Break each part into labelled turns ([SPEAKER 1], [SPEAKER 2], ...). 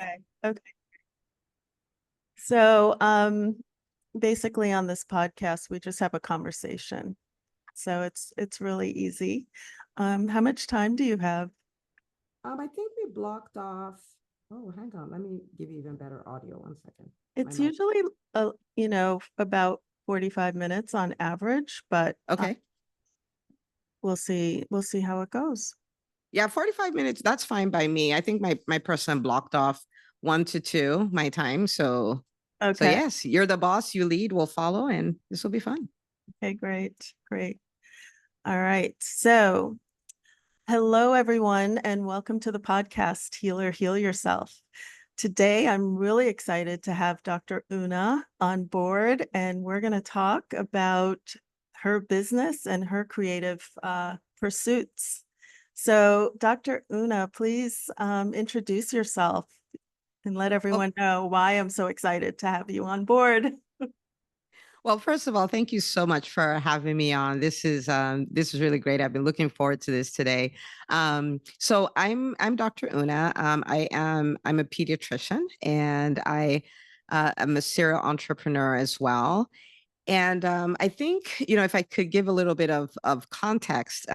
[SPEAKER 1] Okay. Okay. So, basically on this podcast, we just have a conversation. So it's really easy. How much time do you have?
[SPEAKER 2] I think we blocked off. Oh, hang on. Let me give you even better audio. One second. My
[SPEAKER 1] It's
[SPEAKER 2] mic.
[SPEAKER 1] usually, about 45 minutes on average, but
[SPEAKER 2] Okay.
[SPEAKER 1] we'll see how it goes.
[SPEAKER 2] Yeah, 45 minutes. That's fine by me. I think my person blocked off 1 to 2 my time. So
[SPEAKER 1] Okay.
[SPEAKER 2] yes, you're the boss, you lead, we'll follow, and this will be fun.
[SPEAKER 1] Okay, great. Great. All right. So, hello, everyone, and welcome to the podcast, Healer Heal Yourself. Today, I'm really excited to have Dr. Una on board, and we're going to talk about her business and her creative pursuits. So, Dr. Una, please introduce yourself and let
[SPEAKER 2] Well,
[SPEAKER 1] everyone know why I'm so excited to have you on board.
[SPEAKER 2] well, first of all, thank you so much for having me on. This is really great. I've been looking forward to this today. So I'm Dr. Una. I'm a pediatrician and I'm a serial entrepreneur as well. And I think, if I could give a little bit of context,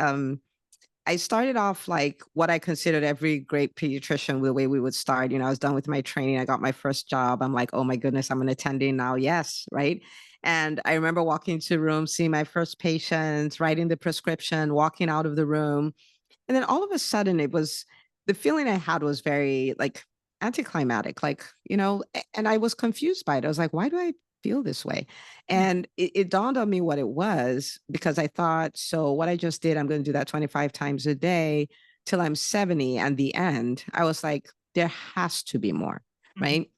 [SPEAKER 2] I started off like what I considered every great pediatrician, the way we would start. I was done with my training. I got my first job. I'm like, oh my goodness, I'm an attending now. Yes, right. And I remember walking into the room, seeing my first patient, writing the prescription, walking out of the room. And then all of a sudden, the feeling I had was very like anticlimactic, and I was confused by it. I was like, why do I feel this way? And it dawned on me what it was because I thought, so what I just did, I'm going to do that 25 times a day till I'm 70. And the end, I was like, there has to be more,
[SPEAKER 1] Mhm.
[SPEAKER 2] right?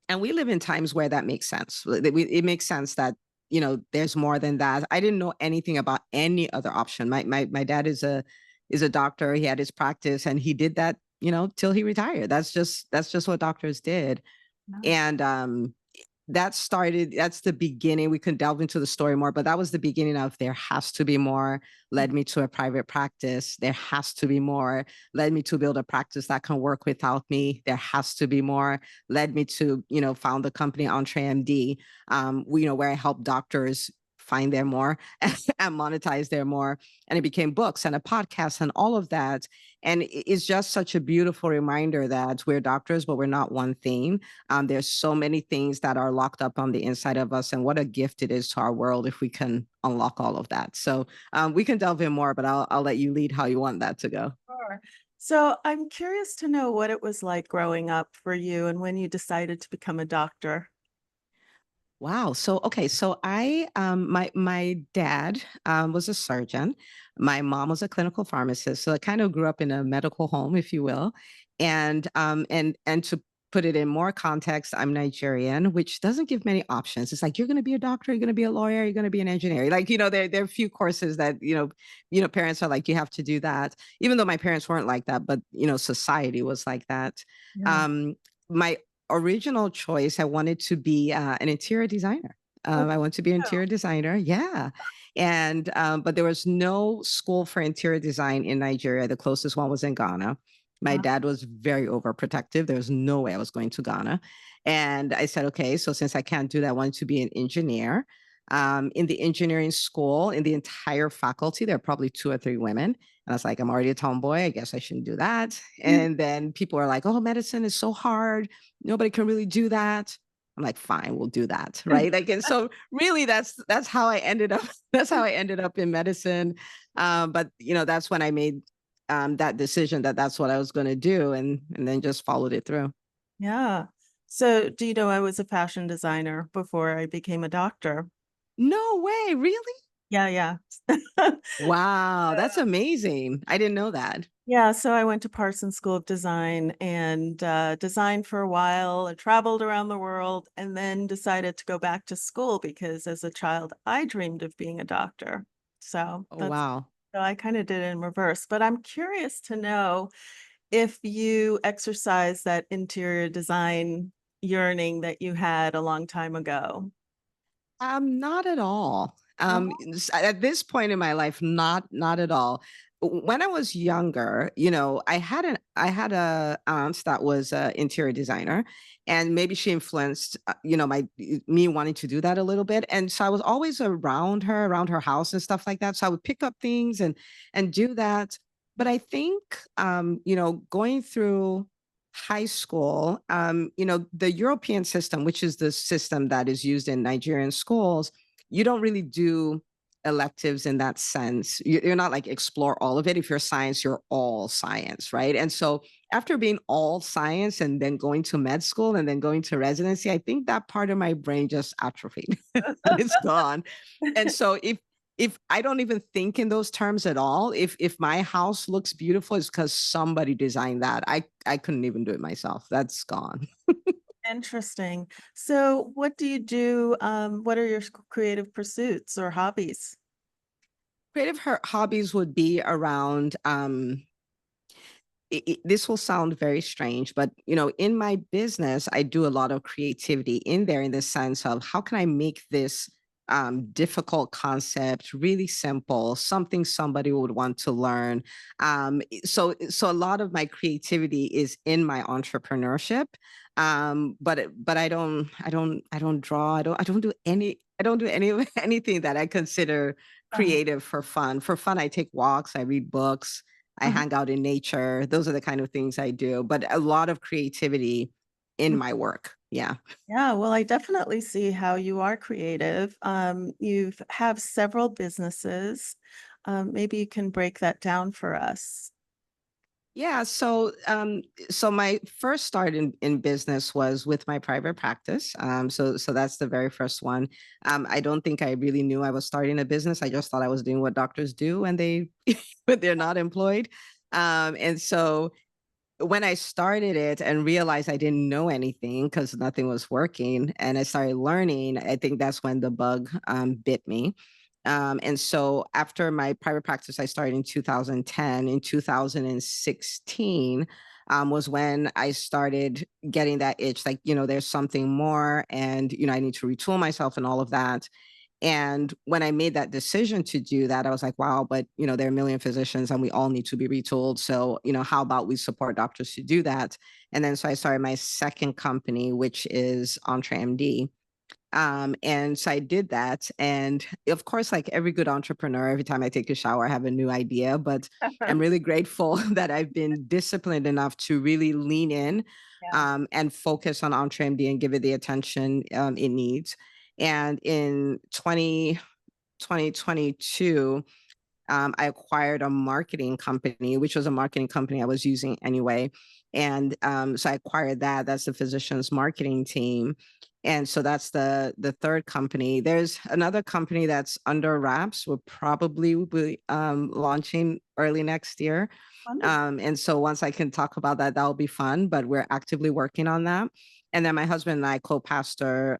[SPEAKER 2] And we live in times where that makes sense. It makes sense that there's more than that. I didn't know anything about any other option. My dad is a doctor. He had his practice, and he did that till he retired. That's just what doctors did.
[SPEAKER 1] Yeah.
[SPEAKER 2] And that's the beginning. We can delve into the story more, but that was the beginning of there has to be more, led me to a private practice. There has to be more, led me to build a practice that can work without me. There has to be more, led me to, found the company EntreMD, where I help doctors find their more and monetize their more. And it became books and a podcast and all of that. And it's just such a beautiful reminder that we're doctors, but we're not one thing. There's so many things that are locked up on the inside of us, and what a gift it is to our world if we can unlock all of that. So we can delve in more, but I'll let you lead how you want that to go.
[SPEAKER 1] Sure. So I'm curious to know what it was like growing up for you and when you decided to become a doctor.
[SPEAKER 2] Wow. So okay. So my dad was a surgeon. My mom was a clinical pharmacist. So I kind of grew up in a medical home, if you will. And to put it in more context, I'm Nigerian, which doesn't give many options. It's like you're going to be a doctor, you're going to be a lawyer, you're going to be an engineer. Like there are a few courses that parents are like you have to do that. Even though my parents weren't like that, but society was like that.
[SPEAKER 1] Yeah.
[SPEAKER 2] My original choice, I wanted to be an interior designer.
[SPEAKER 1] Oh,
[SPEAKER 2] I want to be an
[SPEAKER 1] wow.
[SPEAKER 2] interior designer. Yeah. And, but there was no school for interior design in Nigeria. The closest one was in Ghana. My
[SPEAKER 1] Uh,
[SPEAKER 2] dad was very overprotective. There was no way I was going to Ghana. And I said, okay, so since I can't do that, I wanted to be an engineer. In the engineering school, in the entire faculty, there are probably 2 or 3 women. And I was like, I'm already a tomboy. I guess I shouldn't do that. And then people are like, oh, medicine is so hard. Nobody can really do that. I'm like, fine, we'll do that. Right. Like, and so really that's how I ended up. That's how I ended up in medicine. But that's when I made that decision that that's what I was going to do, and then just followed it through.
[SPEAKER 1] Yeah. So do you know I was a fashion designer before I became a doctor?
[SPEAKER 2] No way, really?
[SPEAKER 1] Yeah, yeah.
[SPEAKER 2] Wow, that's amazing. I didn't know that.
[SPEAKER 1] Yeah, so I went to Parsons School of Design and designed for a while. I traveled around the world and then decided to go back to school because as a child, I dreamed of being a doctor. So
[SPEAKER 2] Oh,
[SPEAKER 1] that's
[SPEAKER 2] wow.
[SPEAKER 1] so I kind of did it in reverse. But I'm curious to know if you exercise that interior design yearning that you had a long time ago.
[SPEAKER 2] Not at all.
[SPEAKER 1] No?
[SPEAKER 2] At this point in my life, not at all. when I was younger, you know, I had a aunt that was a interior designer, and maybe she influenced, you know, my me wanting to do that a little bit. And so I was always around her house and stuff like that. So I would pick up things and do that. But I think, you know, going through high school, you know, the European system, which is the system that is used in Nigerian schools, you don't really do electives in that sense. You're not like explore all of it. If you're science, you're all science, right? And so after being all science and then going to med school and then going to residency, I think that part of my brain just atrophied. It's gone. And so if I don't even think in those terms at all, if my house looks beautiful, it's because somebody designed that. I couldn't even do it myself. That's gone.
[SPEAKER 1] Interesting. So what do you do? What are your creative pursuits or hobbies?
[SPEAKER 2] Creative hobbies would be around this will sound very strange, but you know, in my business, I do a lot of creativity in there in the sense of how can I make this difficult concept really simple, something somebody would want to learn. So a lot of my creativity is in my entrepreneurship. But I don't draw. I don't do any of anything that I consider
[SPEAKER 1] Uh-huh.
[SPEAKER 2] creative for fun. For fun, I take walks, I read books, I
[SPEAKER 1] Uh-huh.
[SPEAKER 2] hang out in nature. Those are the kind of things I do, but a lot of creativity in
[SPEAKER 1] Mm.
[SPEAKER 2] my work. Yeah.
[SPEAKER 1] Yeah, well, I definitely see how you are creative. You've have several businesses. Maybe you can break that down for us.
[SPEAKER 2] Yeah. So my first start in business was with my private practice. So that's the very first one. I don't think I really knew I was starting a business. I just thought I was doing what doctors do when they when they're not employed. And so when I started it and realized I didn't know anything because nothing was working, and I started learning, I think that's when the bug bit me. And so after my private practice, I started in 2010. In 2016 was when I started getting that itch, like, you know, there's something more, and, you know, I need to retool myself and all of that. And when I made that decision to do that, I was like, wow, but you know, there are a million physicians and we all need to be retooled. So, you know, how about we support doctors to do that? And then so I started my second company, which is EntreMD. And so I did that. And of course, like every good entrepreneur, every time I take a shower, I have a new idea. But I'm really grateful that I've been disciplined enough to really lean in
[SPEAKER 1] Yeah.
[SPEAKER 2] and focus on EntreMD and give it the attention it needs. And in 2022, I acquired a marketing company, which was a marketing company I was using anyway. And so I acquired that. That's the physician's marketing team. And so that's the third company. There's another company that's under wraps. We'll probably be launching early next year.
[SPEAKER 1] Wonderful.
[SPEAKER 2] And so once I can talk about that, that'll be fun. But we're actively working on that. And then my husband and I co-pastor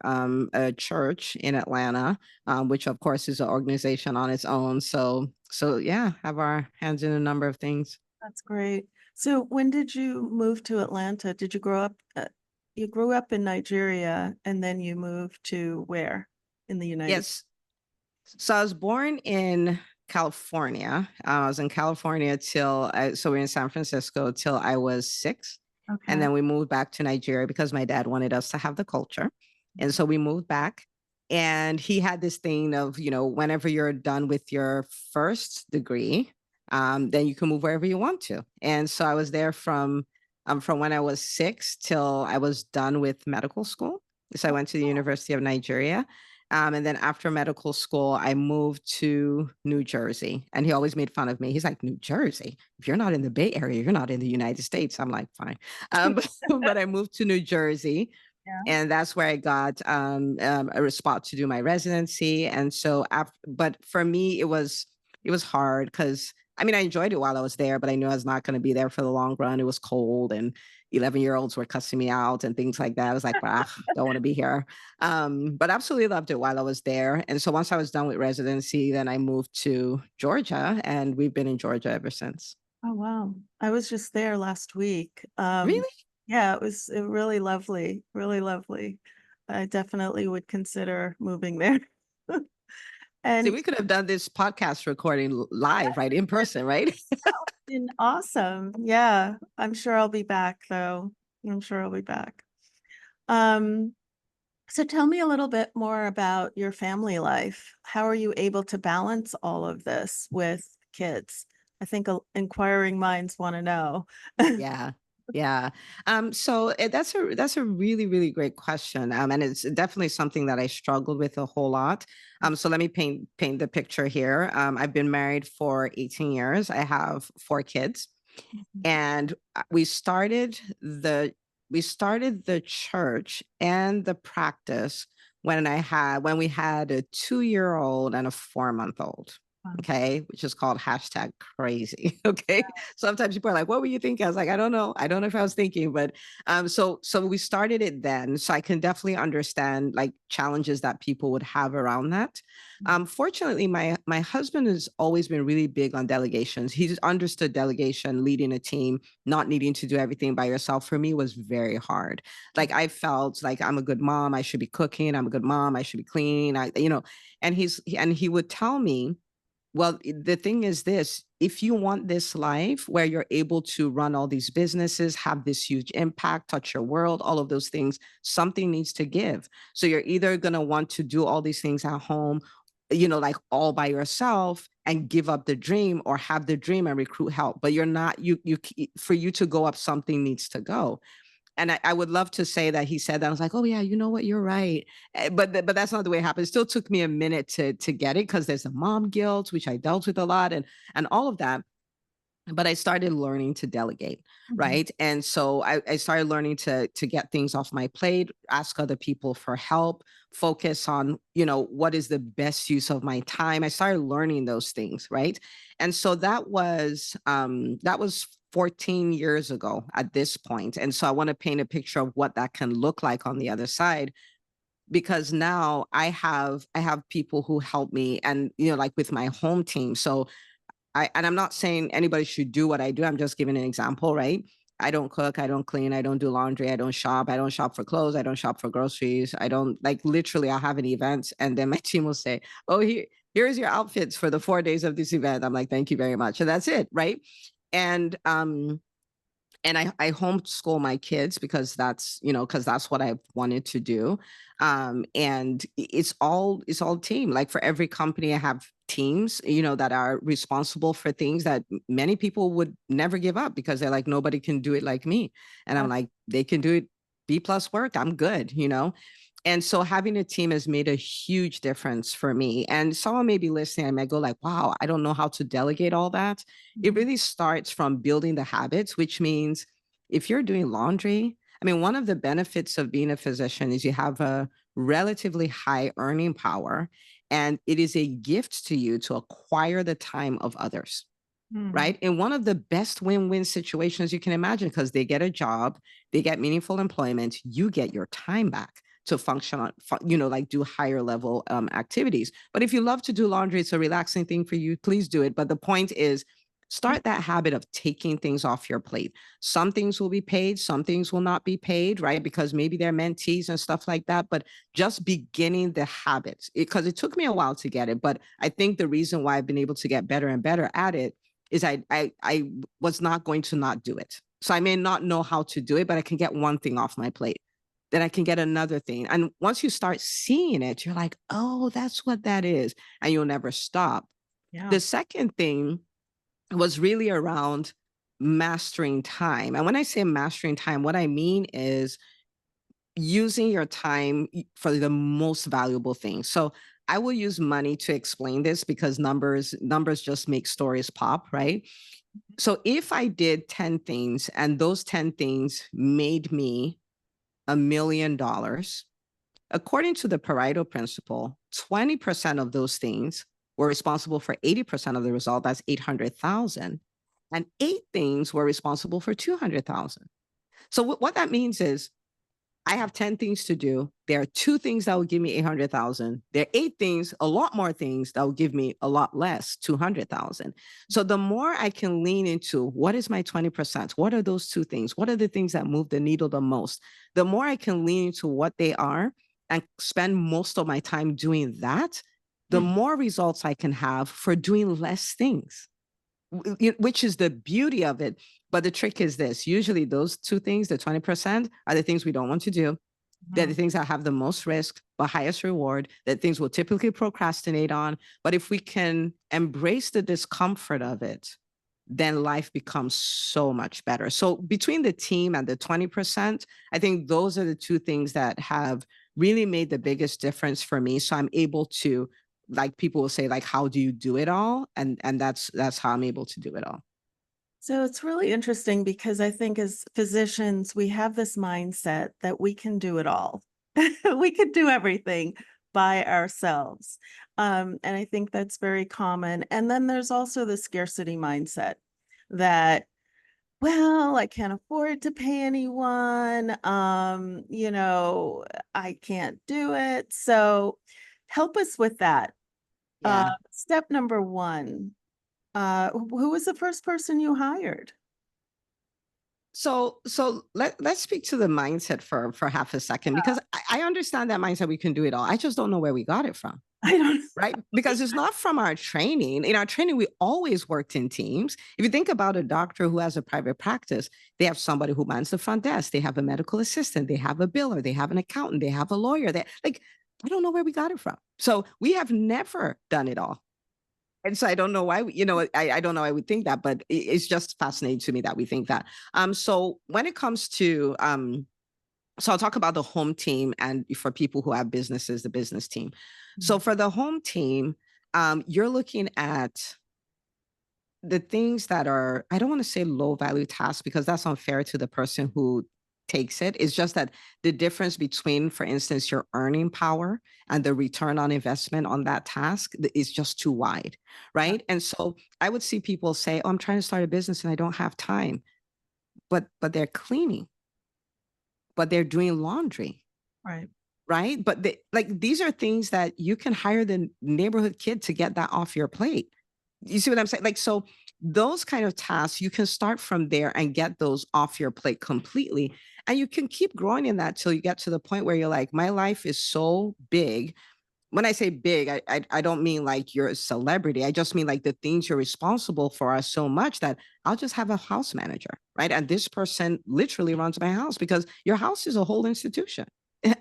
[SPEAKER 2] a church in Atlanta, which of course is an organization on its own. So yeah, have our hands in a number of things.
[SPEAKER 1] That's great. So when did you move to Atlanta? Did you grow up? You grew up in Nigeria and then you moved to where in the United?
[SPEAKER 2] Yes. So I was born in California. I was in California so we're in San Francisco till I was 6. And
[SPEAKER 1] Okay.
[SPEAKER 2] then we moved back to Nigeria because my dad wanted us to have the culture. And so we moved back. And he had this thing of, you know, whenever you're done with your first degree, then you can move wherever you want to. And so I was there from when I was 6 till I was done with medical school. So I
[SPEAKER 1] Oh,
[SPEAKER 2] went to the
[SPEAKER 1] cool.
[SPEAKER 2] University of Nigeria. And then after medical school, I moved to New Jersey. And he always made fun of me. He's like, New Jersey? If you're not in the Bay Area, you're not in the United States. I'm like, fine. But I moved to New Jersey.
[SPEAKER 1] Yeah.
[SPEAKER 2] And that's where I got a spot to do my residency. And so, but for me, it was hard because I mean, I enjoyed it while I was there, but I knew I was not going to be there for the long run. It was cold, and 11-year-olds were cussing me out and things like that. I was like, ah, don't want to be here. But absolutely loved it while I was there. And so once I was done with residency, then I moved to Georgia, and we've been in Georgia ever since.
[SPEAKER 1] Oh, wow. I was just there last week.
[SPEAKER 2] Really?
[SPEAKER 1] Yeah, it was really lovely, really lovely. I definitely would consider moving there.
[SPEAKER 2] See,
[SPEAKER 1] And
[SPEAKER 2] we could have done this podcast recording live, right? In person, right?
[SPEAKER 1] been awesome. Yeah, I'm sure I'll be back though. I'm sure I'll be back. Um, so tell me a little bit more about your family life. How are you able to balance all of this with kids? I think inquiring minds want to know.
[SPEAKER 2] Yeah. Yeah. That's a really, really great question. And it's definitely something that I struggled with a whole lot. So let me paint the picture here. I've been married for 18 years. I have 4 kids, and we started the church and the practice when we had a 2-year-old and a 4-month-old.
[SPEAKER 1] Wow.
[SPEAKER 2] Okay, which is called hashtag crazy. Okay, sometimes people are like, "What were you thinking?" I was like, "I don't know. I don't know if I was thinking," but so we started it then. So I can definitely understand like challenges that people would have around that. Fortunately, my husband has always been really big on delegations. He's understood delegation, leading a team, not needing to do everything by yourself. For me, was very hard. Like I felt like I'm a good mom. I should be cooking. I'm a good mom. I should be cleaning. And he would tell me, well, the thing is this, if you want this life where you're able to run all these businesses, have this huge impact, touch your world, all of those things, something needs to give. So you're either going to want to do all these things at home, like all by yourself and give up the dream, or have the dream and recruit help. But you're not, for you to go up, something needs to go. And I would love to say that he said that. I was like, oh yeah, you know what, you're right. But that's not the way it happened. It still took me a minute to get it, because there's the mom guilt, which I dealt with a lot, and all of that. But I started learning to delegate,
[SPEAKER 1] Mhm.
[SPEAKER 2] right? And so I started learning to get things off my plate, ask other people for help, focus on, what is the best use of my time. I started learning those things, right? And so that was 14 years ago at this point. And so I want to paint a picture of what that can look like on the other side, because now I have people who help me, and like with my home team. So I'm not saying anybody should do what I do. I'm just giving an example, right? I don't cook, I don't clean, I don't do laundry, I don't shop for clothes, I don't shop for groceries. I don't, like, literally I'll have an event and then my team will say, "Oh, here's your outfits for the 4 days of this event." I'm like, "Thank you very much." And that's it, right? And I homeschool my kids because that's what I've wanted to do. And it's all team. Like for every company, I have teams, that are responsible for things that many people would never give up, because they're like, nobody can do it like me. And I'm like, they can do it B plus work. I'm good. And so having a team has made a huge difference for me. And someone may be listening and might go like, wow, I don't know how to delegate all that. It
[SPEAKER 1] Mhm.
[SPEAKER 2] really starts from building the habits, which means if you're doing laundry, I mean, one of the benefits of being a physician is you have a relatively high earning power, and it is a gift to you to acquire the time of others,
[SPEAKER 1] Mm.
[SPEAKER 2] right? In one of the best win-win situations you can imagine, because they get a job, they get meaningful employment, you get your time back to function on, like do higher level activities. But if you love to do laundry, it's a relaxing thing for you, please do it. But the point is, start that habit of taking things off your plate. Some things will be paid, some things will not be paid, right? Because maybe they're mentees and stuff like that. But just beginning the habits, because it took me a while to get it. But I think the reason why I've been able to get better and better at it is I was not going to not do it. So I may not know how to do it, but I can get one thing off my plate. Then I can get another thing. And once you start seeing it, you're like, oh, that's what that is. And you'll never stop.
[SPEAKER 1] Yeah.
[SPEAKER 2] The second thing was really around mastering time. And when I say mastering time, what I mean is using your time for the most valuable things. So I will use money to explain this, because numbers just make stories pop, right? So if I did 10 things and those 10 things made me $1 million, according to the Pareto principle, 20% of those things were responsible for 80% of the result. That's 800,000. And 8 things were responsible for 200,000. So what that means is, I have 10 things to do. There are 2 things that will give me 800,000. There are 8 things, a lot more things that will give me a lot less, 200,000. So the more I can lean into what is my 20%, what are those 2 things? What are the things that move the needle the most? The more I can lean into what they are and spend most of my time doing that, the more results I can have for doing less things, which is the beauty of it. But the trick is this: usually those two things, the 20%, are the things we don't want to do. They're the things that have the most risk, but highest reward, that things we'll typically procrastinate on. But if we can embrace the discomfort of it, then life becomes so much better. So between the team and the 20%, I think those are the two things that have really made the biggest difference for me. So I'm able to, like, people will say, like, how do you do it all? And that's how I'm able to do it all.
[SPEAKER 1] So it's really interesting because I think as physicians, we have this mindset that we can do it all. We can do everything by ourselves. And I think that's very common. And then there's also the scarcity mindset that, well, I can't afford to pay anyone. I can't do it. So help us with that.
[SPEAKER 2] Yeah.
[SPEAKER 1] Step number one, who was the first person you hired?
[SPEAKER 2] So let's speak to the mindset for half a second, because I understand that mindset, we can do it all. I just don't know where we got it from.
[SPEAKER 1] I don't
[SPEAKER 2] Right? Because it's not from our training. In our training, we always worked in teams. If you think about a doctor who has a private practice, they have somebody who mans the front desk, they have a medical assistant, they have a biller, they have an accountant, they have a lawyer. They like, I don't know where we got it from. So we have never done it all. And so I don't know why, I don't know why we think that, but it's just fascinating to me that we think that. So when it comes to, so I'll talk about the home team, and for people who have businesses, the business team. So for the home team, you're looking at the things that are, I don't want to say low value tasks, because that's unfair to the person who takes it. It's just that the difference between, for instance, your earning power and the return on investment on that task is just too wide, right? And so I would see people say, "Oh, I'm trying to start a business and I don't have time," but they're cleaning, but they're doing laundry,
[SPEAKER 1] right.
[SPEAKER 2] right? But these are things that you can hire the neighborhood kid to get that off your plate. You see what I'm saying? Like, so those kind of tasks, you can start from there and get those off your plate completely. And you can keep growing in that till you get to the point where you're like, my life is so big. When I say big, I don't mean like you're a celebrity. I just mean like the things you're responsible for are so much that I'll just have a house manager, right? And this person literally runs my house, because your house is a whole institution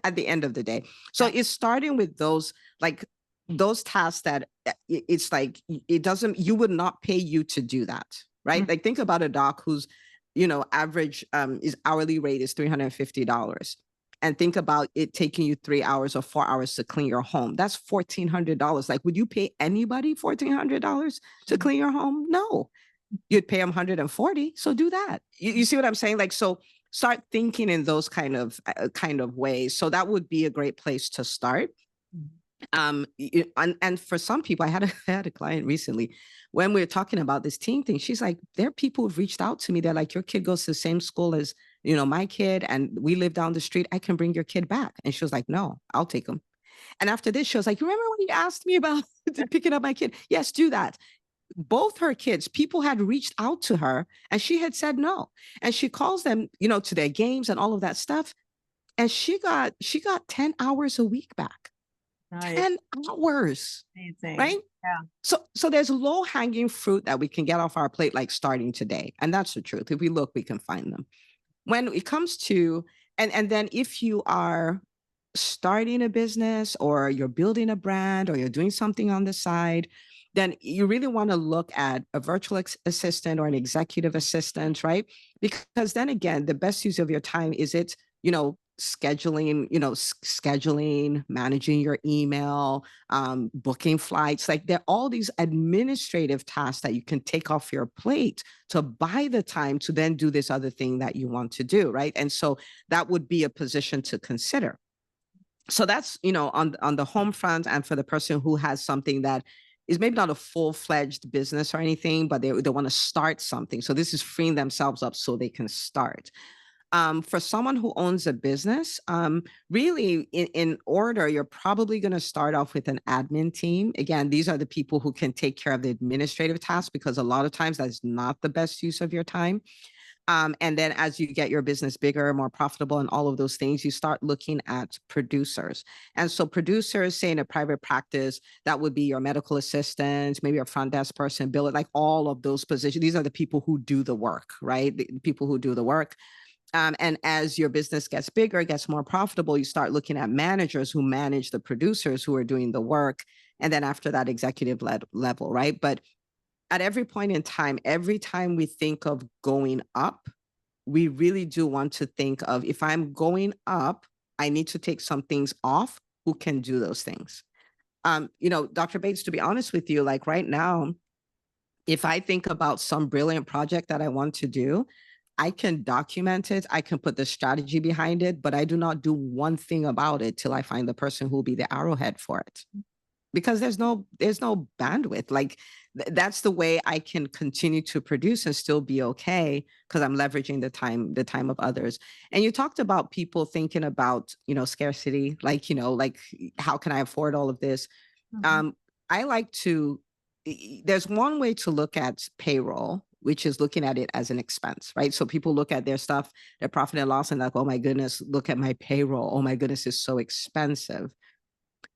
[SPEAKER 2] at the end of the day. So
[SPEAKER 1] Yeah.
[SPEAKER 2] it's starting with those, like, those tasks that it's like, it doesn't, you would not pay you to do that, right? Like, think about a doc who's, average is hourly rate is $350, and think about it taking you 3 hours or 4 hours to clean your home. That's $1,400. Like, would you pay anybody $1,400 to clean your home? No, you'd pay them 140. So do that. You see what I'm saying? Like, so start thinking in those kind of ways. So that would be a great place to start. And for some people, I had a client recently, when we were talking about this teen thing, she's like, there are people who've reached out to me. They're like, your kid goes to the same school as, my kid, and we live down the street. I can bring your kid back. And she was like, no, I'll take him. And after this, she was like, remember when you asked me about picking up my kid? Yes, do that. Both her kids, people had reached out to her and she had said no. And she calls them, to their games and all of that stuff. And she got 10 hours a week back.
[SPEAKER 1] Nice.
[SPEAKER 2] 10 hours,
[SPEAKER 1] Amazing.
[SPEAKER 2] right?
[SPEAKER 1] Yeah.
[SPEAKER 2] So there's low hanging fruit that we can get off our plate, like starting today. And that's the truth. If we look, we can find them. When it comes to, and then if you are starting a business, or you're building a brand, or you're doing something on the side, then you really want to look at a virtual assistant or an executive assistant, right? Because then again, the best use of your time is it, scheduling, managing your email, booking flights. Like, there are all these administrative tasks that you can take off your plate to buy the time to then do this other thing that you want to do, right? And so that would be a position to consider. So that's, on the home front, and for the person who has something that is maybe not a full-fledged business or anything, but they want to start something. So this is freeing themselves up so they can start. For someone who owns a business, really in order, you're probably going to start off with an admin team. Again, these are the people who can take care of the administrative tasks, because a lot of times that's not the best use of your time. And then as you get your business bigger, more profitable, and all of those things, you start looking at producers. And so producers, say in a private practice, that would be your medical assistant, maybe your front desk person, bill it, like all of those positions. These are the people who do the work, right? The people who do the work. And as your business gets bigger, gets more profitable, you start looking at managers who manage the producers who are doing the work. And then after that, executive level, right? But at every point in time, every time we think of going up, we really do want to think of, if I'm going up, I need to take some things off. Who can do those things? Dr. Bates, to be honest with you, like right now, if I think about some brilliant project that I want to do, I can document it, I can put the strategy behind it, but I do not do one thing about it till I find the person who will be the arrowhead for it. Because there's no bandwidth. Like that's the way I can continue to produce and still be okay, because I'm leveraging the time of others. And you talked about people thinking about, scarcity, like how can I afford all of this?
[SPEAKER 1] Mhm.
[SPEAKER 2] Um, I like to, there's one way to look at payroll, which is looking at it as an expense, right? So people look at their stuff, their profit and loss, and like, oh my goodness, look at my payroll. Oh my goodness, it's so expensive.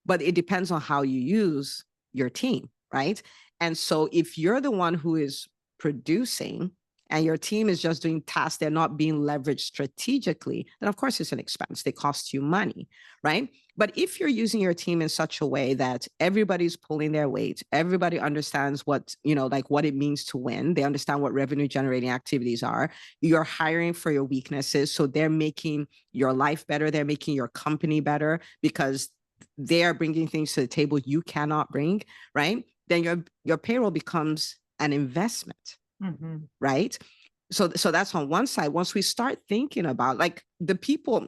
[SPEAKER 2] But it depends on how you use your team, right? And so if you're the one who is producing and your team is just doing tasks, they're not being leveraged strategically, then of course it's an expense. They cost you money, right? But if you're using your team in such a way that everybody's pulling their weight, everybody understands what, like what it means to win, they understand what revenue generating activities are, you're hiring for your weaknesses. So they're making your life better, they're making your company better because they are bringing things to the table you cannot bring, right? Then your payroll becomes an investment,
[SPEAKER 1] Mhm.
[SPEAKER 2] right? So that's on one side. Once we start thinking about like the people,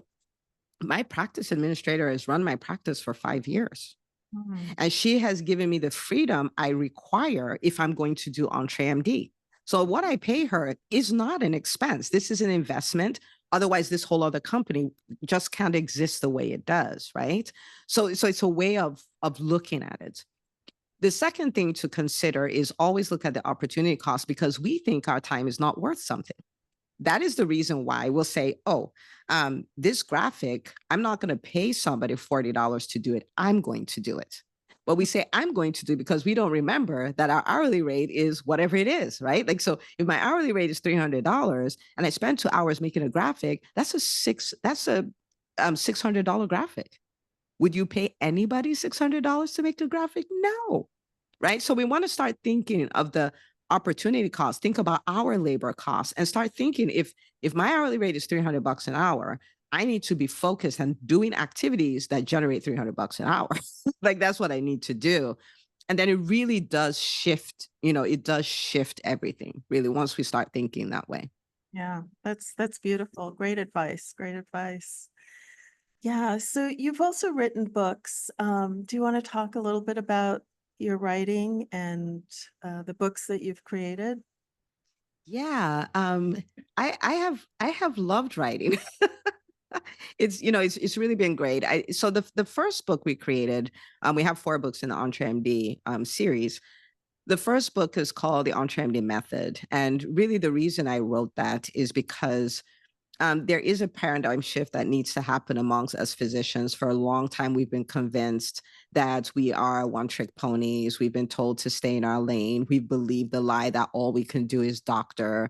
[SPEAKER 2] my practice administrator has run my practice for 5 years.
[SPEAKER 1] Mhm.
[SPEAKER 2] And she has given me the freedom I require if I'm going to do EntreMD. So what I pay her is not an expense. This is an investment. Otherwise, this whole other company just can't exist the way it does, right? So it's a way of looking at it. The second thing to consider is always look at the opportunity cost, because we think our time is not worth something. That is the reason why we'll say, oh, this graphic, I'm not going to pay somebody $40 to do it. I'm going to do it. But we say, I'm going to do it because we don't remember that our hourly rate is whatever it is, right? Like, so if my hourly rate is $300 and I spend 2 hours making a graphic, that's a $600 graphic. Would you pay anybody $600 to make the graphic? No, right? So we want to start thinking of the opportunity cost. Think about our labor costs and start thinking, if my hourly rate is $300 an hour, I need to be focused on doing activities that generate $300 an hour. Like that's what I need to do. And then it really does shift, it does shift everything really once we start thinking that way.
[SPEAKER 1] Yeah, that's beautiful. Great advice. Great advice. Yeah, so you've also written books. Do you want to talk a little bit about your writing and the books that you've created?
[SPEAKER 2] Yeah, I have loved writing. It's really been great. So the first book we created, we have 4 books in the EntreMD series. The first book is called the EntreMD Method, and really the reason I wrote that is because there is a paradigm shift that needs to happen amongst us physicians. For a long time, we've been convinced that we are one trick ponies. We've been told to stay in our lane. We've believed the lie that all we can do is doctor.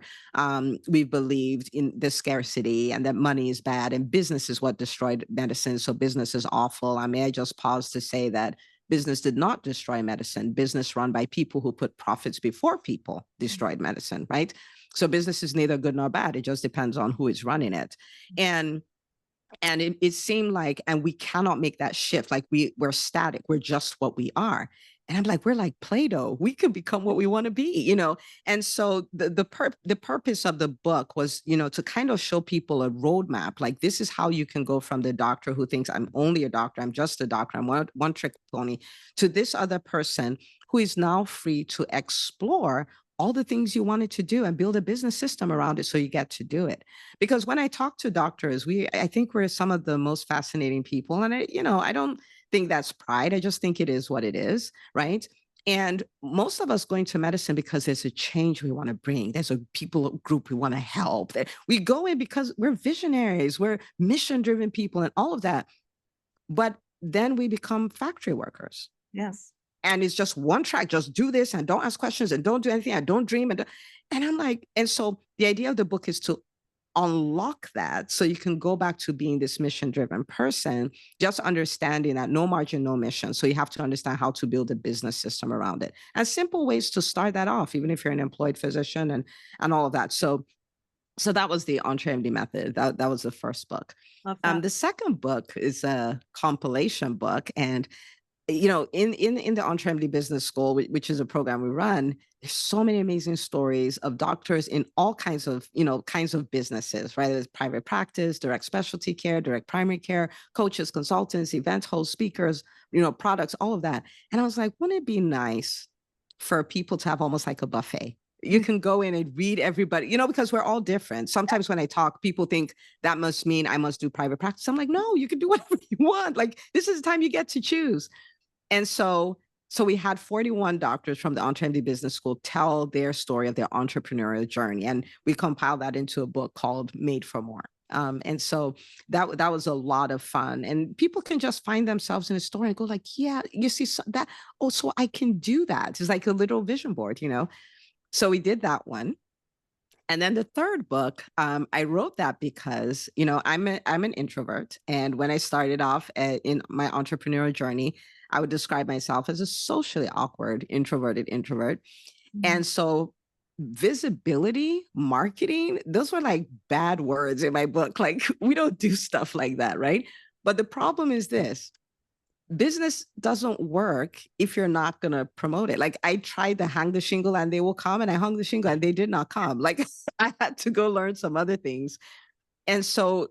[SPEAKER 2] We've believed in the scarcity and that money is bad and business is what destroyed medicine. So business is awful. I may I just pause to say that business did not destroy medicine. Business run by people who put profits before people destroyed medicine, right? So business is neither good nor bad. It just depends on who is running it. And it seemed like, and we cannot make that shift. Like we're static. We're just what we are. And I'm like, we're like Play-Doh. We can become what we want to be. And so the purpose of the book was, to kind of show people a roadmap. Like this is how you can go from the doctor who thinks I'm only a doctor, I'm just a doctor, I'm one trick pony, to this other person who is now free to explore all the things you wanted to do and build a business system around it so you get to do it. Because when I talk to doctors, I think we're some of the most fascinating people. And I don't think that's pride. I just think it is what it is, right? And most of us go into medicine because there's a change we want to bring. There's a people group we want to help. We go in because we're visionaries, we're mission driven people, and all of that. But then we become factory workers.
[SPEAKER 1] Yes.
[SPEAKER 2] And it's just one track, just do this and don't ask questions and don't do anything. I don't dream. And I'm like, and so the idea of the book is to unlock that so you can go back to being this mission driven person, just understanding that no margin, no mission. So you have to understand how to build a business system around it and simple ways to start that off, even if you're an employed physician and all of that. So that was the EntreMD method. That was the first book.
[SPEAKER 1] Love that.
[SPEAKER 2] The second book is a compilation book. And you know, in the EntreMD Business School, which is a program we run, there's so many amazing stories of doctors in all kinds of, kinds of businesses, right? There's private practice, direct specialty care, direct primary care, coaches, consultants, event hosts, speakers, products, all of that. And I was like, wouldn't it be nice for people to have almost like a buffet? You can go in and read everybody, because we're all different. Sometimes when I talk, people think that must mean I must do private practice. I'm like, no, you can do whatever you want. Like, this is the time you get to choose. And so we had 41 doctors from the EntreMD Business School tell their story of their entrepreneurial journey. And we compiled that into a book called Made for More. And so that was a lot of fun. And people can just find themselves in a story and go like, yeah, you see that. Oh, so I can do that. It's like a little vision board, So we did that one. And then the third book, I wrote that because, I'm an introvert. And when I started off in my entrepreneurial journey, I would describe myself as a socially awkward, introverted introvert. Mm-hmm. And so visibility, marketing, those were like bad words in my book. Like, we don't do stuff like that, right? But the problem is this. Business doesn't work if you're not going to promote it. Like, I tried to hang the shingle and they will come, and I hung the shingle and they did not come. Like, I had to go learn some other things. And so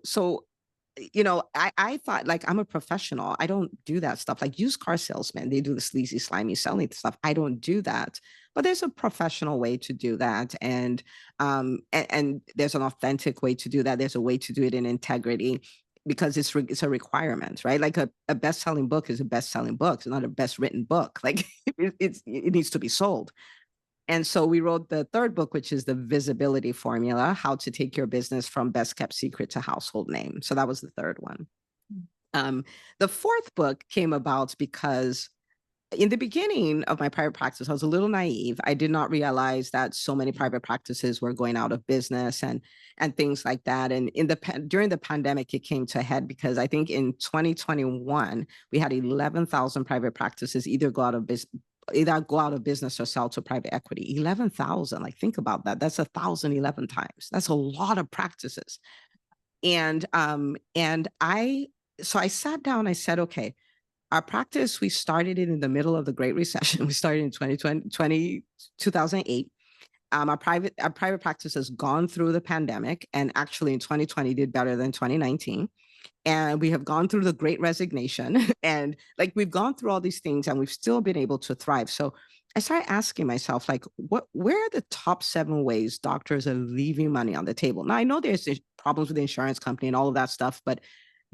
[SPEAKER 2] I thought, like, I'm a professional. I don't do that stuff. Like used car salesmen, they do the sleazy, slimy selling stuff. I don't do that. But there's a professional way to do that. And there's an authentic way to do that. There's a way to do it in integrity, because it's a requirement, right? Like a best-selling book is a best-selling book. It's not a best written book. Like it needs to be sold. And so we wrote the third book, which is the visibility formula, how to take your business from best kept secret to household name. So that was the third one. The fourth book came about because in the beginning of my private practice, I was a little naive. I did not realize that so many private practices were going out of business and things like that. And during the pandemic, it came to a head because I think in 2021, we had 11,000 private practices either go out of business or sell to private equity. 11,000, like, think about that. That's 1,011 times. That's a lot of practices. And I sat down, I said, okay, our practice, we started it in the middle of the Great Recession. We started in 2008. Our private practice has gone through the pandemic, and actually in 2020 did better than 2019. And we have gone through the Great Resignation, and like, we've gone through all these things and we've still been able to thrive. So I started asking myself, like, where are the top 7 ways doctors are leaving money on the table? Now, I know there's problems with the insurance company and all of that stuff, but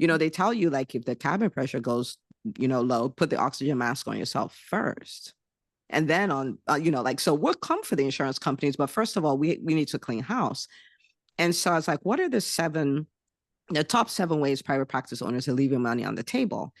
[SPEAKER 2] they tell you, like, if the cabin pressure goes, low, put the oxygen mask on yourself first. And then on, so we'll come for the insurance companies, but first of all, we need to clean house. And so I was like, what are the top 7 ways private practice owners are leaving money on the table?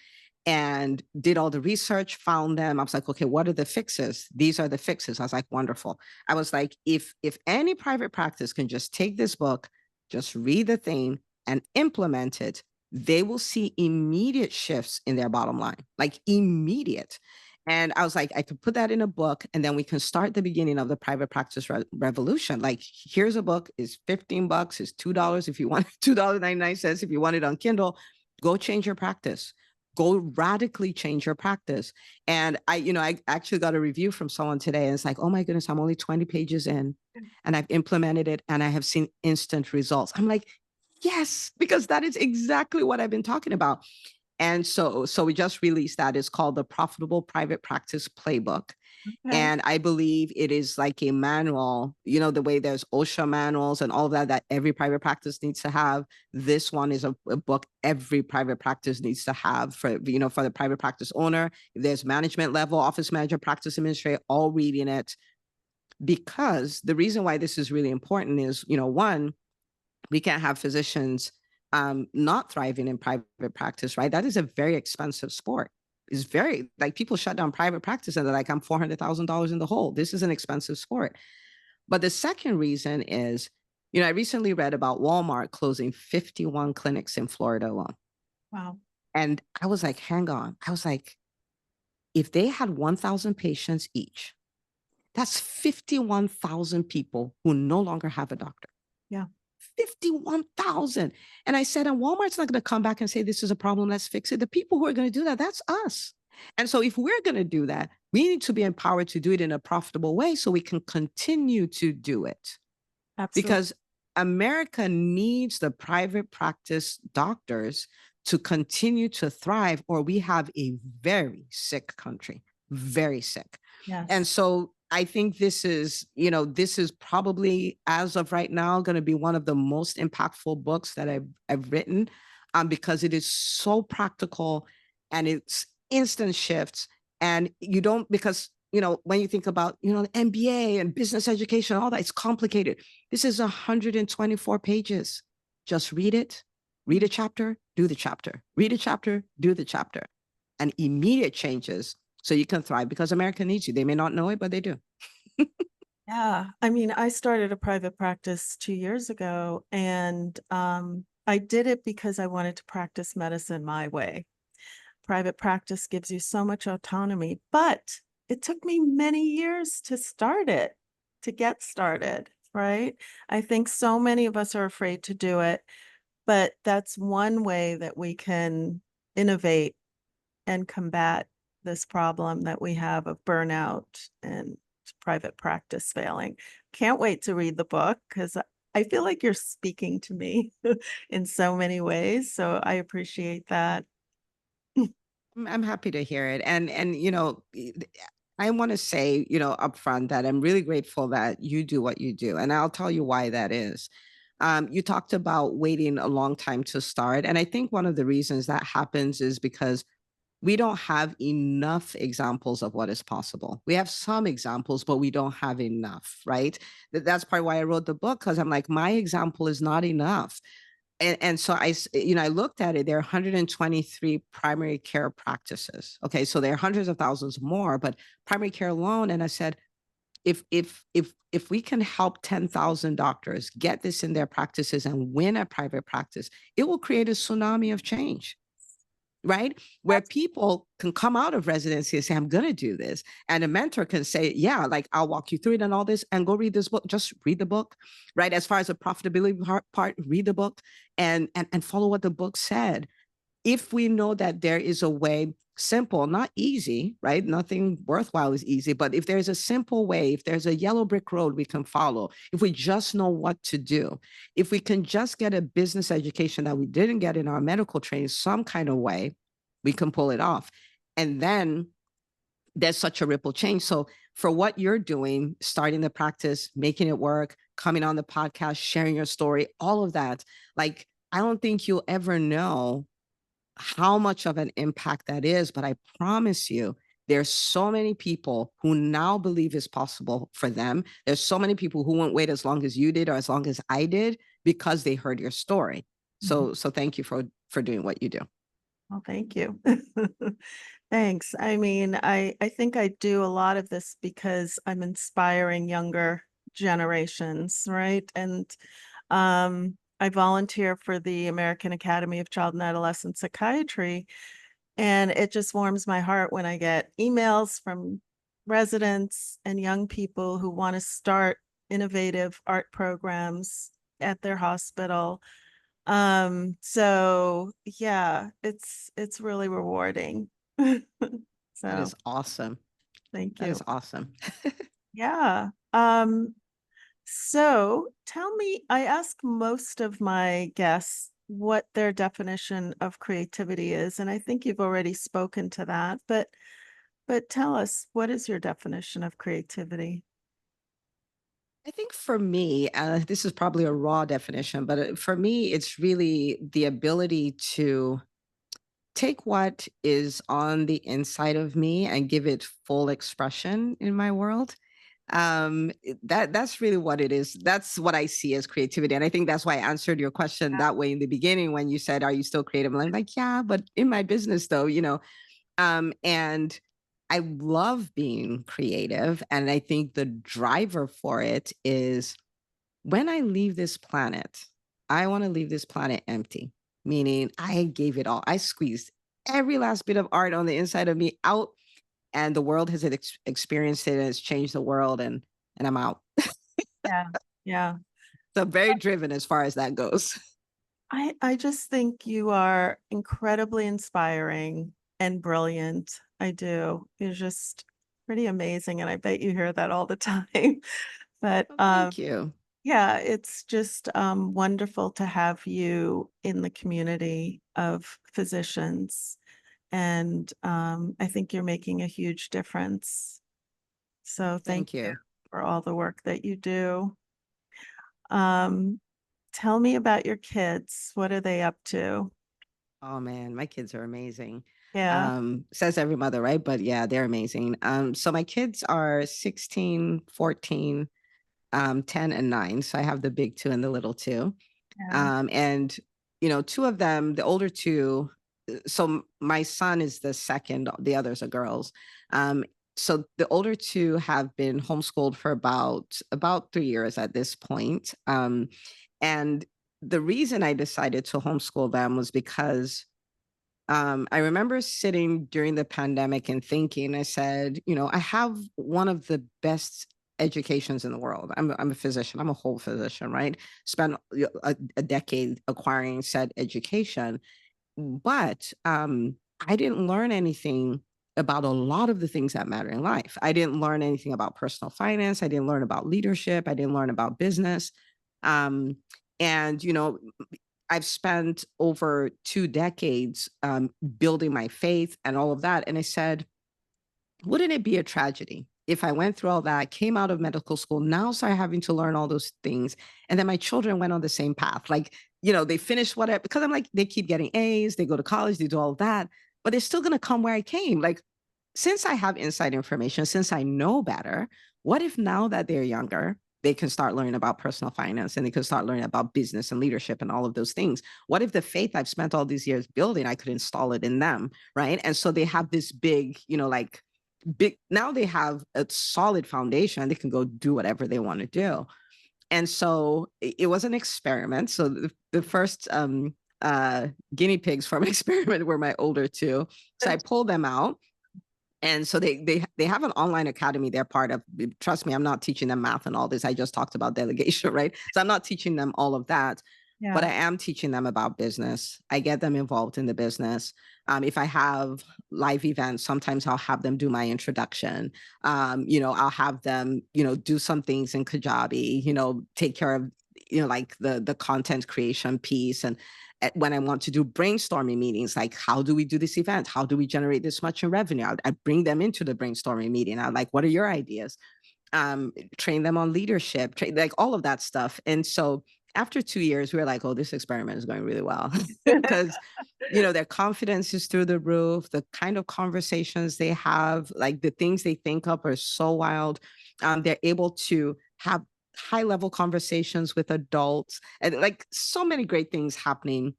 [SPEAKER 2] And did all the research, found them. I was like, okay, what are the fixes? These are the fixes. I was like, wonderful. I was like, if any private practice can just take this book, just read the thing and implement it, they will see immediate shifts in their bottom line, like immediate. And I was like, I could put that in a book, and then we can start the beginning of the private practice revolution. Like, here's a book, it's $15, it's $2 if you want, $2.99 if you want it on Kindle. Go change your practice. Go radically change your practice. And I actually got a review from someone today, and it's like, oh my goodness, I'm only 20 pages in, and I've implemented it, and I have seen instant results. I'm like, yes, because that is exactly what I've been talking about. And so we just released that. It's called the Profitable Private Practice Playbook.
[SPEAKER 1] Okay.
[SPEAKER 2] And I believe it is like a manual, you know, the way there's OSHA manuals and all of that, that every private practice needs to have. This one is a book every private practice needs to have for, you know, for the private practice owner. If there's management level, office manager, practice administrator, all reading it. Because the reason why this is really important is, you know, one, we can't have physicians not thriving in private practice, right? That is a very expensive sport. It's very, like, people shut down private practice and they're like, I'm $400,000 in the hole. This is an expensive sport. But the second reason is, you know, I recently read about Walmart closing 51 clinics in Florida alone.
[SPEAKER 1] Wow.
[SPEAKER 2] And I was like, hang on. I was like, if they had 1,000 patients each, that's 51,000 people who no longer have a doctor.
[SPEAKER 1] Yeah.
[SPEAKER 2] 51,000. And I said, and Walmart's not going to come back and say, this is a problem, let's fix it. The people who are going to do that, that's us. And so if we're going to do that, we need to be empowered to do it in a profitable way so we can continue to do it.
[SPEAKER 1] Absolutely.
[SPEAKER 2] Because America needs the private practice doctors to continue to thrive, or we have a very sick country, very sick. And
[SPEAKER 1] Yes.
[SPEAKER 2] so I think this is, you know, this is probably, as of right now, going to be one of the most impactful books that I've written, because it is so practical and it's instant shifts. And you don't, because, you know, when you think about, you know, the MBA and business education, all that, it's complicated. This is 124 pages. Just read it, read a chapter, do the chapter, read a chapter, do the chapter, and immediate changes so you can thrive, because America needs you. They may not know it, but they do.
[SPEAKER 1] Yeah. I mean, I started a private practice 2 years ago, and I did it because I wanted to practice medicine my way. Private practice gives you so much autonomy, but it took me many years to start it, to get started, right? I think so many of us are afraid to do it, but that's one way that we can innovate and combat this problem that we have of burnout and private practice failing. Can't wait to read the book because I feel like you're speaking to me in so many ways. So I appreciate that.
[SPEAKER 2] I'm happy to hear it. And you know, I want to say, you know, upfront that I'm really grateful that you do what you do. And I'll tell you why that is. You talked about waiting a long time to start. And I think one of the reasons that happens is because we don't have enough examples of what is possible. We have some examples, but we don't have enough, right? That's part why I wrote the book, because I'm like, my example is not enough. And so you know, I looked at it. There are 123 primary care practices. Okay, so there are hundreds of thousands more, but primary care alone. And I said, if we can help 10,000 doctors get this in their practices and win a private practice, it will create a tsunami of change, right? Where
[SPEAKER 1] That's
[SPEAKER 2] people can come out of residency and say, I'm going to do this. And a mentor can say, yeah, like, I'll walk you through it and all this, and go read this book. Just read the book, right? As far as the profitability part, read the book and follow what the book said. If we know that there is a way, simple, not easy, right? Nothing worthwhile is easy, but if there's a simple way, if there's a yellow brick road we can follow, if we just know what to do, if we can just get a business education that we didn't get in our medical training, some kind of way, we can pull it off. And then there's such a ripple change. So for what you're doing, starting the practice, making it work, coming on the podcast, sharing your story, all of that, like, I don't think you'll ever know how much of an impact that is, but I promise you, there's so many people who now believe it's possible for them. There's so many people who won't wait as long as you did or as long as I did because they heard your story.
[SPEAKER 1] Mhm.
[SPEAKER 2] So thank you for doing what you do.
[SPEAKER 1] Well, thank you. Thanks. I mean, I think I do a lot of this because I'm inspiring younger generations, right? And I volunteer for the American Academy of Child and Adolescent Psychiatry, and it just warms my heart when I get emails from residents and young people who want to start innovative art programs at their hospital. So yeah, it's really rewarding.
[SPEAKER 2] That
[SPEAKER 1] So
[SPEAKER 2] is awesome.
[SPEAKER 1] thank
[SPEAKER 2] That is
[SPEAKER 1] you.
[SPEAKER 2] awesome.
[SPEAKER 1] Yeah. So tell me, I ask most of my guests what their definition of creativity is, and I think you've already spoken to that, but But tell us, what is your definition of creativity?
[SPEAKER 2] I think for me, this is probably a raw definition, but for me, it's really the ability to take what is on the inside of me and give it full expression in my world. That's really what it is. That's what I see as creativity. And I think that's why I answered your question that way in the beginning when you said, "Are you still creative?" And I'm like, yeah, but in my business though, and I love being creative. And I think the driver for it is when I leave this planet, I want to leave this planet empty, meaning I gave it all. I squeezed every last bit of art on the inside of me out, and the world has experienced it and it's changed the world, and I'm out.
[SPEAKER 1] Yeah. Yeah.
[SPEAKER 2] So I'm very driven as far as that goes.
[SPEAKER 1] I just think you are incredibly inspiring and brilliant. I do. You're just pretty amazing, and I bet you hear that all the time. But,
[SPEAKER 2] Well, thank you.
[SPEAKER 1] yeah, it's just, wonderful to have you in the community of physicians, and, I think you're making a huge difference. So thank
[SPEAKER 2] Thank
[SPEAKER 1] you
[SPEAKER 2] you.
[SPEAKER 1] for all the work that you do. Um, Tell me about your kids. What are they up to?
[SPEAKER 2] Oh man, my kids are amazing.
[SPEAKER 1] Yeah,
[SPEAKER 2] Says every mother, right? But yeah, they're amazing. So my kids are 16, 14, 10 and 9. So I have the big two and the little two.
[SPEAKER 1] yeah,
[SPEAKER 2] And two of them, the older two, my son is the second, the others are girls. Um, so the older two have been homeschooled for about 3 years at this point. And the reason I decided to homeschool them was because I remember sitting during the pandemic and thinking, I said, I have one of the best educations in the world. I'm a physician. I'm a whole physician, right? Spent a decade acquiring said education, but I didn't learn anything about a lot of the things that matter in life. I didn't learn anything about personal finance. I didn't learn about leadership. I didn't learn about business. Um, and I've spent over 2 decades building my faith and all of that. And I said, wouldn't it be a tragedy if I went through all that, came out of medical school, now started having to learn all those things, and then my children went on the same path? Like, they finish whatever, because I'm like, they keep getting A's, they go to college, they do all of that, but they're still going to come where I came. Like, since I have inside information, since I know better, what if now that they're younger, they can start learning about personal finance and they can start learning about business and leadership and all of those things? What if the faith I've spent all these years building, I could install it in them? Right. And so they have this big, like, big, now they have a solid foundation. They can go do whatever they want to do. And so it was an experiment. So the first guinea pigs for an experiment were my older two. So I pulled them out, and so they have an online academy they're part of. Trust me, I'm not teaching them math and all this. I just talked about delegation, right? So I'm not teaching them all of that, but
[SPEAKER 1] yeah.
[SPEAKER 2] I am teaching them about business. I get them involved in the business. If I have live events, sometimes I'll have them do my introduction. I'll have them, do some things in Kajabi, take care of, like the content creation piece. And when I want to do brainstorming meetings, like, how do we do this event? How do we generate this much in revenue? I bring them into the brainstorming meeting. I'm like, what are your ideas? Train them on leadership, like all of that stuff. And so after 2 years, we were like, oh, this experiment is going really well because, their confidence is through the roof. The kind of conversations they have, like the things they think of are so wild. They're able to have high level conversations with adults and like so many great things happening.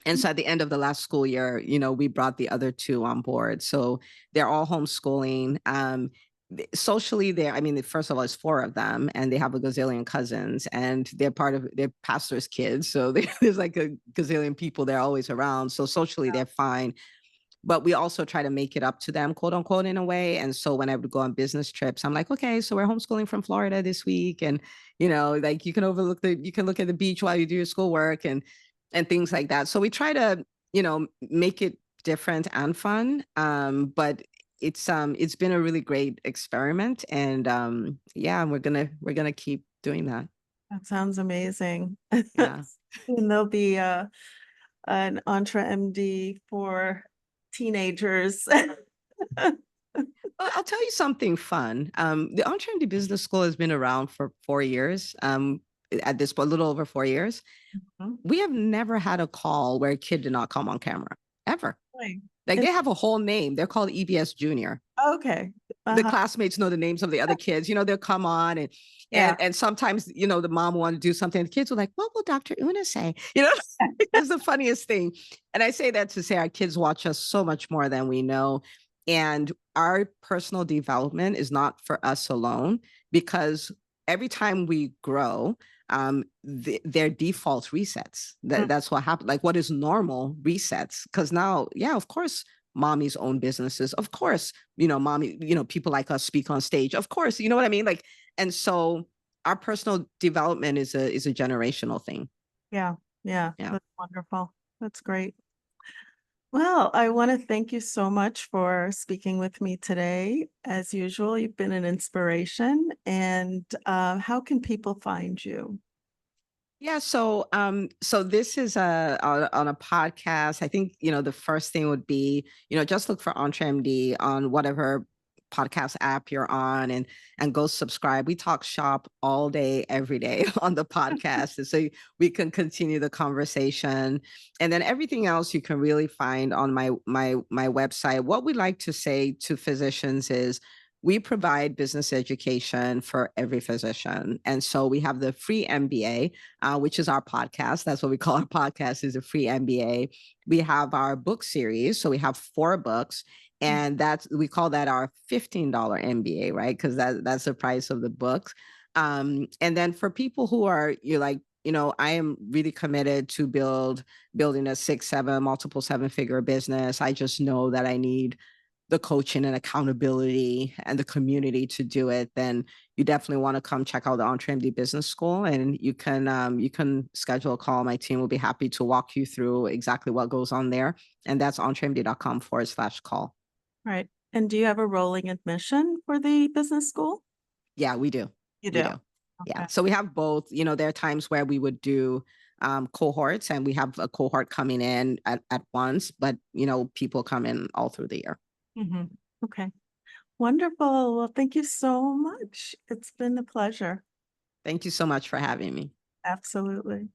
[SPEAKER 2] And so at the end of the last school year, we brought the other two on board. So they're all homeschooling. Socially, I mean, first of all, it's four of them, and they have a gazillion cousins, and they're pastors' kids. So there's like a gazillion people they're always around. So socially, they're fine. But we also try to make it up to them, quote unquote, in a way. And so when I would go on business trips, I'm like, okay, so we're homeschooling from Florida this week. And, like you can look at the beach while you do your schoolwork and things like that. So we try to, make it different and fun. But it's been a really great experiment. And yeah, we're gonna keep doing that.
[SPEAKER 1] That sounds amazing.
[SPEAKER 2] Yeah.
[SPEAKER 1] And there'll be an EntreMD for teenagers.
[SPEAKER 2] Well, I'll tell you something fun. The EntreMD Business School has been around for 4 years. At this point, a little over 4 years.
[SPEAKER 1] Mhm.
[SPEAKER 2] We have never had a call where a kid did not come on camera, ever.
[SPEAKER 1] Right.
[SPEAKER 2] Like
[SPEAKER 1] And
[SPEAKER 2] they have a whole name. They're called EBS Junior.
[SPEAKER 1] okay.
[SPEAKER 2] The
[SPEAKER 1] Uh-huh.
[SPEAKER 2] classmates know the names of the other kids. They'll come on and
[SPEAKER 1] Yeah.
[SPEAKER 2] sometimes the mom will want to do something. The kids were like, "What will Dr. Una say?" It's the funniest thing. And I say that to say our kids watch us so much more than we know. And our personal development is not for us alone because every time we grow, their default resets.
[SPEAKER 1] Mm,
[SPEAKER 2] That's what happened. Like what is normal resets. Because now, yeah, of course, mommies own businesses. Of course, mommy, people like us speak on stage. Of course, you know what I mean? Like, and so our personal development is a generational thing.
[SPEAKER 1] yeah. Yeah.
[SPEAKER 2] Yeah.
[SPEAKER 1] That's wonderful. That's great. Well, I want to thank you so much for speaking with me today. As usual, you've been an inspiration. And how can people find you?
[SPEAKER 2] Yeah, so this is on a podcast. I think, the first thing would be, just look for EntreMD on whatever podcast app you're on and go subscribe. We talk shop all day, every day on the podcast. And so we can continue the conversation. And then everything else you can really find on my website. What we like to say to physicians is we provide business education for every physician. And so we have the free MBA, which is our podcast. That's what we call our podcast, is a free MBA. We have our book series. So we have 4 books. And we call that our $15 MBA, right? Because that's the price of the books. And then for people who you're like, I am really committed to building a 6, 7, multiple 7-figure business. I just know that I need the coaching and accountability and the community to do it, then you definitely want to come check out the EntreMD Business School, and you can schedule a call. My team will be happy to walk you through exactly what goes on there, and that's entremd.com/call.
[SPEAKER 1] Right. And do you have a rolling admission for the business school?
[SPEAKER 2] Yeah, we do.
[SPEAKER 1] You
[SPEAKER 2] We
[SPEAKER 1] do.
[SPEAKER 2] do. Yeah.
[SPEAKER 1] Okay.
[SPEAKER 2] So we have both. There are times where we would do cohorts, and we have a cohort coming in at once, but people come in all through the year.
[SPEAKER 1] Hmm. Okay. Wonderful. Well, thank you so much. It's been a pleasure.
[SPEAKER 2] Thank you so much for having me.
[SPEAKER 1] Absolutely.